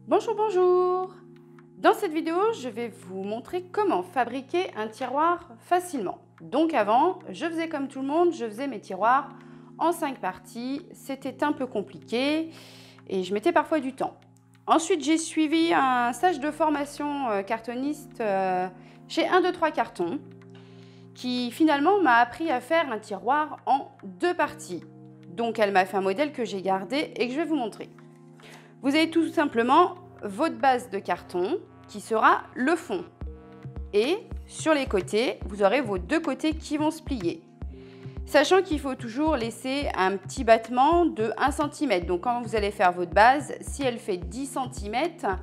Bonjour, bonjour! Dans cette vidéo, je vais vous montrer comment fabriquer un tiroir facilement. Donc avant, je faisais comme tout le monde, je faisais mes tiroirs en 5 parties. C'était un peu compliqué et je mettais parfois du temps. Ensuite, j'ai suivi un stage de formation cartoniste chez 1, 2, 3 cartons qui finalement m'a appris à faire un tiroir en 2 parties. Donc elle m'a fait un modèle que j'ai gardé et que je vais vous montrer. Vous avez tout simplement votre base de carton qui sera le fond. Et sur les côtés, vous aurez vos 2 côtés qui vont se plier. Sachant qu'il faut toujours laisser un petit battement de 1 cm. Donc quand vous allez faire votre base, si elle fait 10 cm,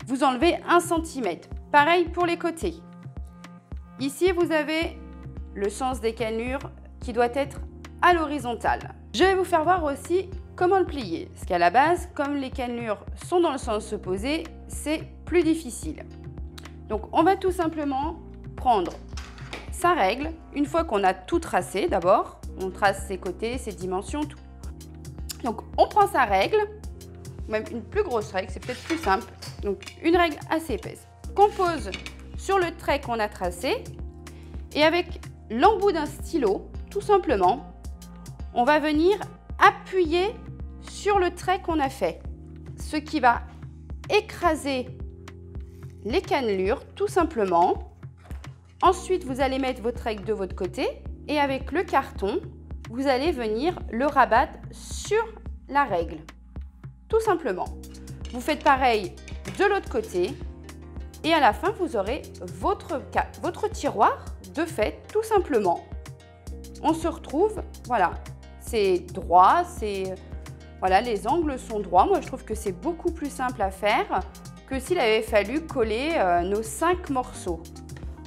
vous enlevez 1 cm. Pareil pour les côtés. Ici, vous avez le sens des cannelures qui doit être à l'horizontale. Je vais vous faire voir aussi comment le plier, parce qu'à la base, comme les cannelures sont dans le sens opposé, c'est plus difficile. Donc on va tout simplement prendre sa règle, une fois qu'on a tout tracé d'abord, on trace ses côtés, ses dimensions, tout. Donc on prend sa règle, même une plus grosse règle, c'est peut-être plus simple, donc une règle assez épaisse, qu'on pose sur le trait qu'on a tracé, et avec l'embout d'un stylo, tout simplement, on va venir appuyer sur le trait qu'on a fait, ce qui va écraser les cannelures tout simplement. Ensuite, vous allez mettre votre règle de votre côté et avec le carton, vous allez venir le rabattre sur la règle, tout simplement. Vous faites pareil de l'autre côté et à la fin, vous aurez votre tiroir de fait, tout simplement. On se retrouve, voilà, c'est droit, voilà, les angles sont droits. Moi, je trouve que c'est beaucoup plus simple à faire que s'il avait fallu coller nos 5 morceaux.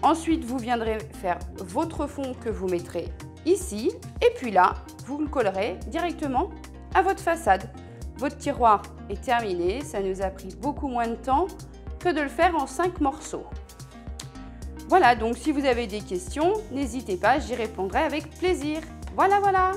Ensuite, vous viendrez faire votre fond que vous mettrez ici. Et puis là, vous le collerez directement à votre façade. Votre tiroir est terminé. Ça nous a pris beaucoup moins de temps que de le faire en 5 morceaux. Voilà, donc si vous avez des questions, n'hésitez pas, j'y répondrai avec plaisir. Voilà.